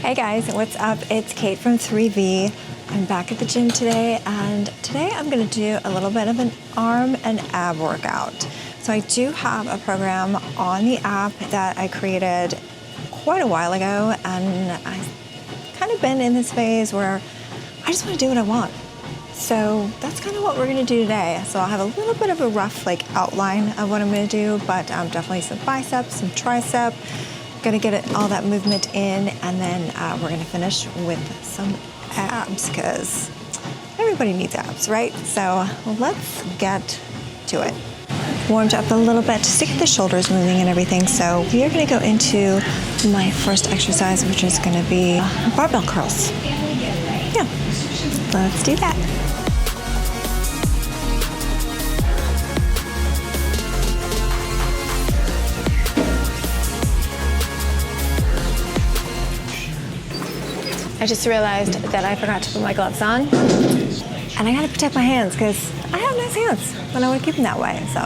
Hey guys, what's up? It's Kate from 3V. I'm back at the gym today, and today I'm gonna do a little bit of an arm and ab workout. So I do have a program on the app that I created quite a while ago, and I've kind of been in this phase where I just wanna do what I want. So that's kind of what we're gonna do today. So I'll have a little bit of a rough outline of what I'm gonna do, but definitely some biceps, some tricep. Gonna get all that movement in, and then we're gonna finish with some abs because everybody needs abs, right? So let's get to it. Warmed up a little bit just to get the shoulders moving and everything. So we are gonna go into my first exercise, which is gonna be barbell curls. Yeah, let's do that. I just realized that I forgot to put my gloves on, and I gotta protect my hands because I have nice hands, and I want to keep them that way. So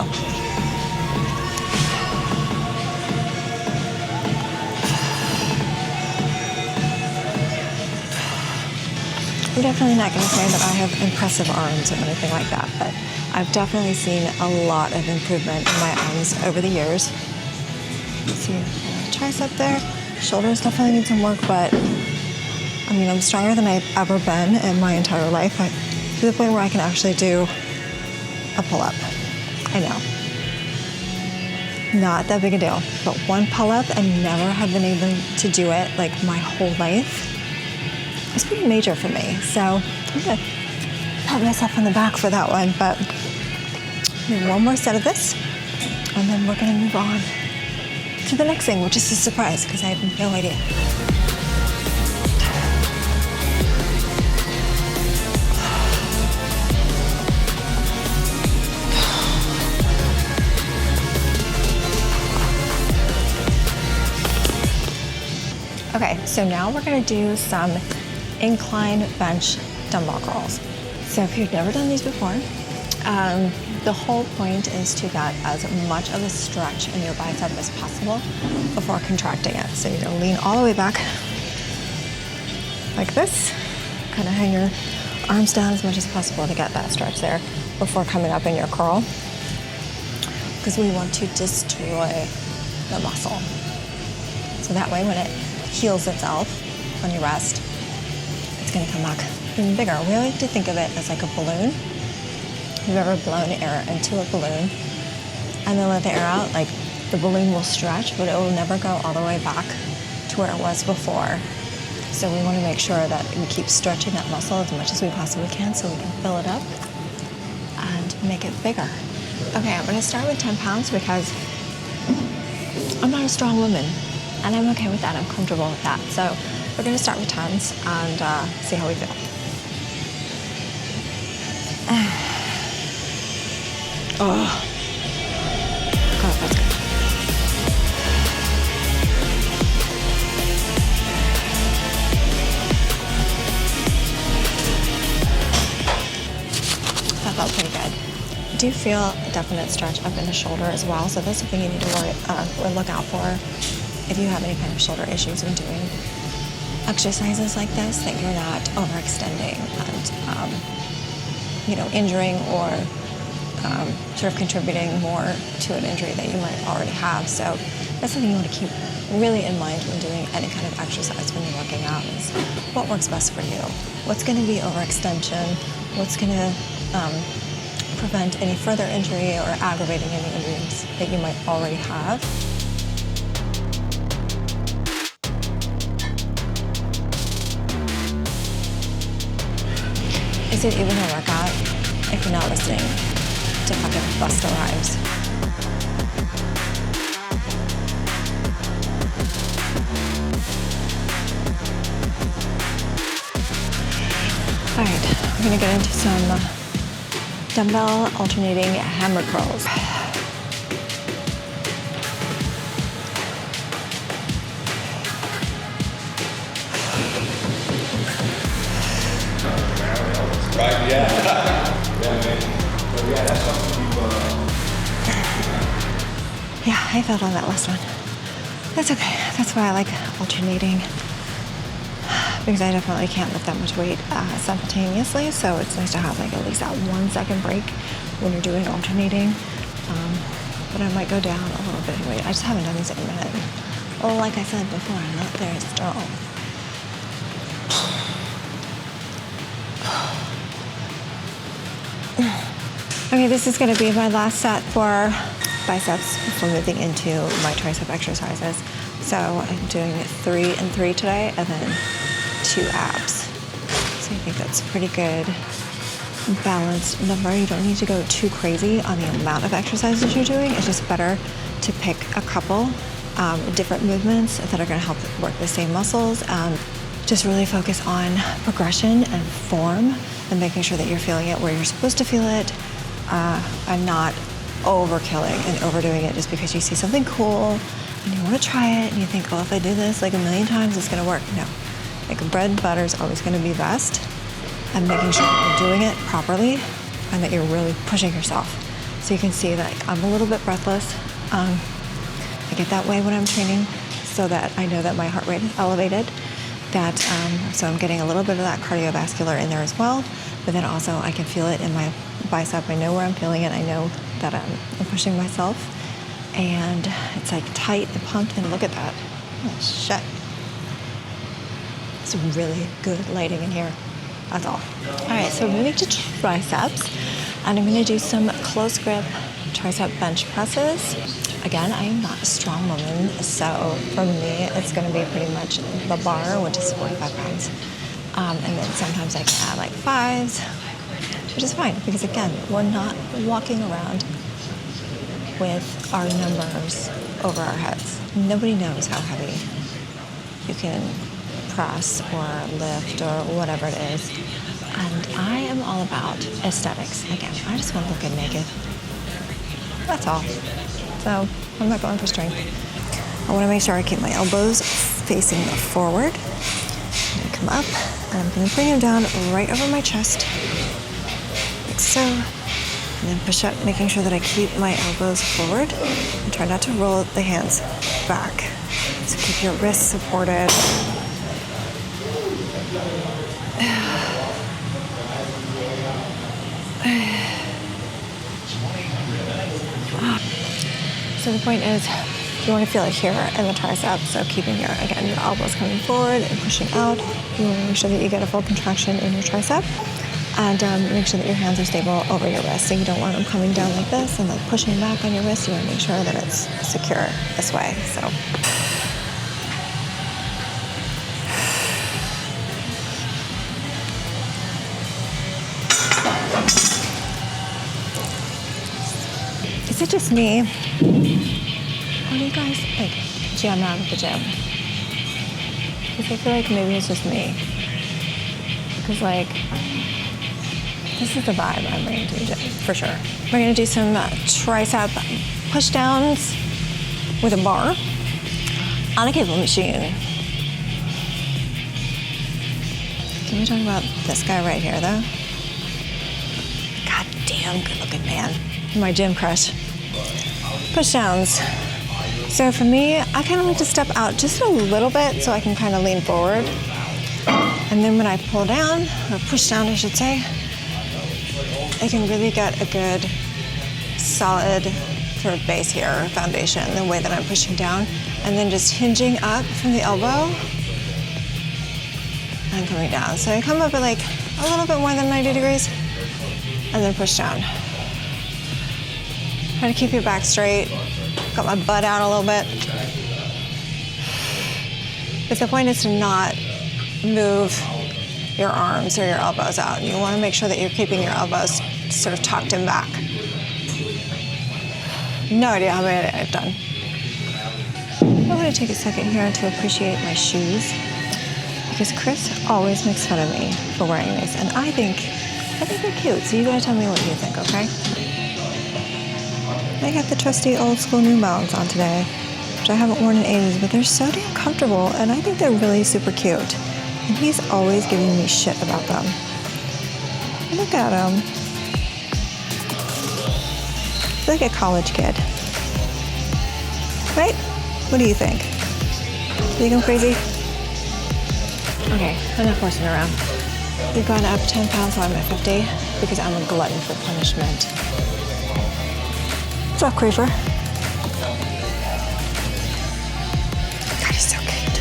I'm definitely not gonna say that I have impressive arms or anything like that, but I've definitely seen a lot of improvement in my arms over the years. See tricep there, shoulders definitely need some work, but I mean, I'm stronger than I've ever been in my entire life, to the point where I can actually do a pull-up. I know. Not that big a deal, but one pull-up and never have been able to do it my whole life. It's pretty major for me. So I'm gonna pat myself on the back for that one, but one more set of this, and then we're gonna move on to the next thing, which is a surprise because I have no idea. Okay, so now we're gonna do some incline bench dumbbell curls. So if you've never done these before, the whole point is to get as much of a stretch in your bicep as possible before contracting it. So you're gonna lean all the way back like this, kind of hang your arms down as much as possible to get that stretch there before coming up in your curl, because we want to destroy the muscle. So that way when it heals itself when you rest, it's gonna come back even bigger. We like to think of it as like a balloon. If you've ever blown air into a balloon and then let the air out, the balloon will stretch, but it will never go all the way back to where it was before. So we wanna make sure that we keep stretching that muscle as much as we possibly can so we can fill it up and make it bigger. Okay, I'm gonna start with 10 pounds because I'm not a strong woman. And I'm okay with that, I'm comfortable with that. So we're gonna start with tens and see how we feel. Oh, God, that's good. That felt pretty good. I do feel a definite stretch up in the shoulder as well, so that's something you need to look out for if you have any kind of shoulder issues when doing exercises like this, that you're not overextending and injuring or sort of contributing more to an injury that you might already have. So that's something you want to keep really in mind when doing any kind of exercise when you're working out, is what works best for you. What's going to be overextension? What's going to prevent any further injury or aggravating any injuries that you might already have? Is it even a workout if you're not listening to fucking Busta Rhymes? All right, we're gonna get into some dumbbell alternating hammer curls. Right, yeah. Yeah, man. So yeah, that's something people Yeah, I failed on that last one. That's okay. That's why I like alternating because I definitely can't lift that much weight simultaneously. So it's nice to have like at least that 1 second break when you're doing alternating. But I might go down a little bit in weight. I just haven't done this in a minute. Oh, like I said before, I'm not very strong. Okay, this is gonna be my last set for biceps before moving into my tricep exercises. So I'm doing 3 and 3 today, and then 2 abs. So I think that's pretty good balanced number. You don't need to go too crazy on the amount of exercises you're doing. It's just better to pick a couple different movements that are gonna help work the same muscles. Just really focus on progression and form and making sure that you're feeling it where you're supposed to feel it, and not overkilling and overdoing it just because you see something cool and you want to try it and you think, oh, if I do this like a million times, it's gonna work. No, like bread and butter is always gonna be best, and making sure that you're doing it properly and that you're really pushing yourself. So you can see that I'm a little bit breathless. I get that way when I'm training so that I know that my heart rate is elevated. So I'm getting a little bit of that cardiovascular in there as well, but then also I can feel it in my bicep. I know where I'm feeling it. I know that I'm pushing myself, and it's like tight and pumped, and look at that. Oh, shit. It's really good lighting in here. That's all. All right, so we're moving to triceps, and I'm gonna do some close grip tricep bench presses. Again, I am not a strong woman, so for me, it's gonna be pretty much the bar, which is 45 pounds. And then sometimes I can add like 5s, which is fine, because again, we're not walking around with our numbers over our heads. Nobody knows how heavy you can press or lift or whatever it is. And I am all about aesthetics. Again, I just want to look good naked. That's all. So I'm not going for strength. I want to make sure I keep my elbows facing forward. I'm going to come up, and I'm going to bring them down right over my chest, like so. And then push up, making sure that I keep my elbows forward and try not to roll the hands back. So keep your wrists supported. So the point is, you want to feel it here in the tricep. So keeping your elbows coming forward and pushing out. You want to make sure that you get a full contraction in your tricep, and make sure that your hands are stable over your wrist. So you don't want them coming down like this and like pushing back on your wrist. You want to make sure that it's secure this way. So. Is it just me? Or do you guys like jam out of the gym? Because I feel like maybe it's just me. Because like, this is the vibe I'm bringing to the gym, for sure. We're gonna do some tricep pushdowns with a bar on a cable machine. Can we talk about this guy right here though? God damn good looking man. My gym crush. Pushdowns. So for me, I kind of like to step out just a little bit so I can kind of lean forward. And then when I pull down, or push down I should say, I can really get a good solid sort of base here, or foundation, the way that I'm pushing down. And then just hinging up from the elbow and coming down. So I come up at like a little bit more than 90 degrees and then push down. Try to keep your back straight. Got my butt out a little bit. But the point is to not move your arms or your elbows out. You want to make sure that you're keeping your elbows sort of tucked in back. No idea how many I've done. I'm going to take a second here to appreciate my shoes, because Chris always makes fun of me for wearing these, and I think they're cute. So you gotta tell me what you think, okay? I got the trusty old school New Balance on today, which I haven't worn in ages, but they're so damn comfortable, and I think they're really super cute. And he's always giving me shit about them. Look at him. He's like a college kid. Right? What do you think? Do you think I'm crazy? Okay, enough horsing around. We've gone up 10 pounds, so I'm at 50 because I'm a glutton for punishment. What's up, Creeper? God, he's so cute.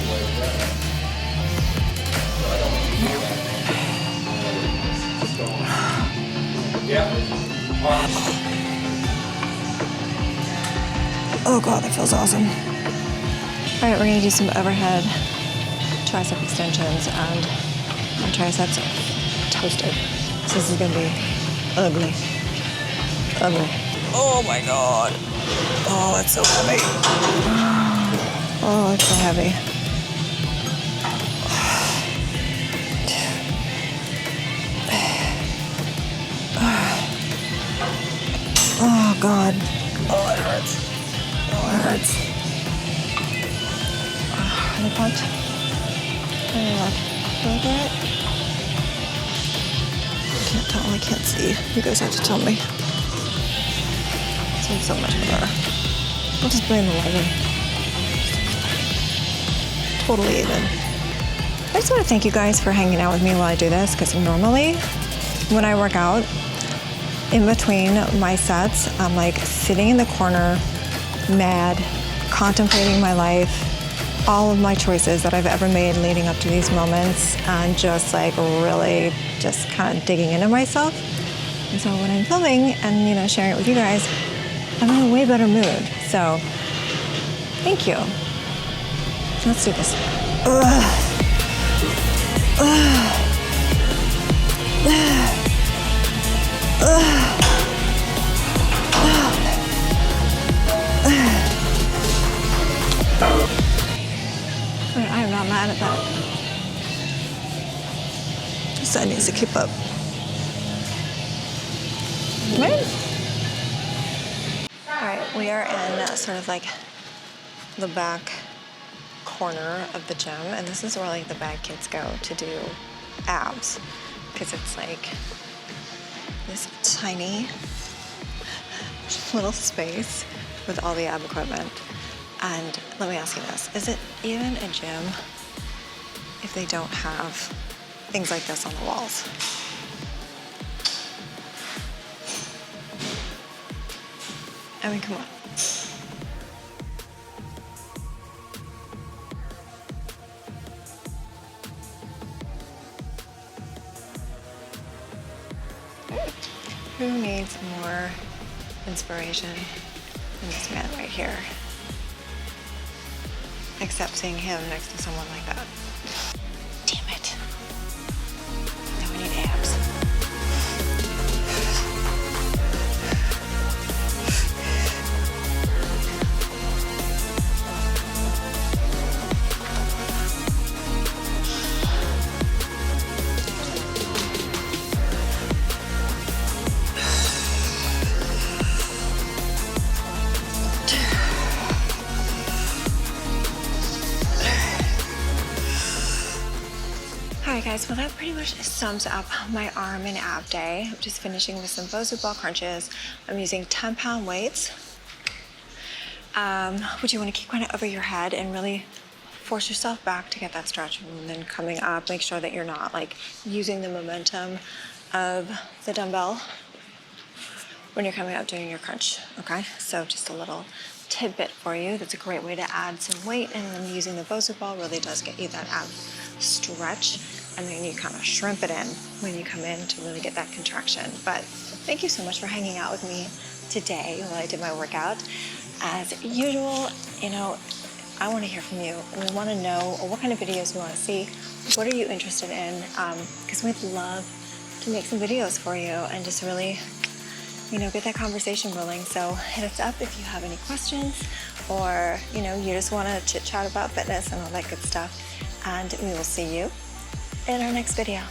Oh God, that feels awesome. All right, we're gonna do some overhead tricep extensions and my triceps are toasted. So this is gonna be ugly. Ugly. Oh my God. Oh, it's so heavy. Oh, it's so heavy. Oh God. Oh, it hurts. Oh, it hurts. Any punch? Any luck? Feel good? I can't tell. I can't see. You guys have to tell me. Seems so much better. I'll just bring the light in. Totally even. I just want to thank you guys for hanging out with me while I do this, because normally when I work out, in between my sets, I'm like sitting in the corner, mad, contemplating my life, all of my choices that I've ever made leading up to these moments, and just like really just kind of digging into myself. And so when I'm filming and, you know, sharing it with you guys, I'm in a way better mood. So thank you. Let's do this. Ugh. Ugh. Ugh. Ugh. I am not mad at that. This side needs to keep up. Right? All right, we are in sort of like the back corner of the gym, and this is where like the bad kids go to do abs, because it's like this tiny little space with all the ab equipment. And let me ask you this, is it even a gym if they don't have things like this on the walls? I mean, come on. Who needs more inspiration than this man right here? Except seeing him next to someone like that. Damn it. Now we need abs. Alright guys, well that pretty much sums up my arm and ab day. I'm just finishing with some BOSU crunches. I'm using 10-pound weights, which you want to keep kind of over your head and really force yourself back to get that stretch, and then coming up, make sure that you're not like using the momentum of the dumbbell when you're coming up doing your crunch, okay? So just a little tidbit for you. That's a great way to add some weight, and then using the BOSU ball really does get you that ab stretch, and then you kind of shrimp it in when you come in to really get that contraction. But thank you so much for hanging out with me today while I did my workout. As usual, you know, I want to hear from you. We want to know what kind of videos you want to see. What are you interested in? Because we'd love to make some videos for you and just really, you know, get that conversation rolling. So hit us up if you have any questions, or, you know, you just want to chit chat about fitness and all that good stuff. And we will see you in our next video.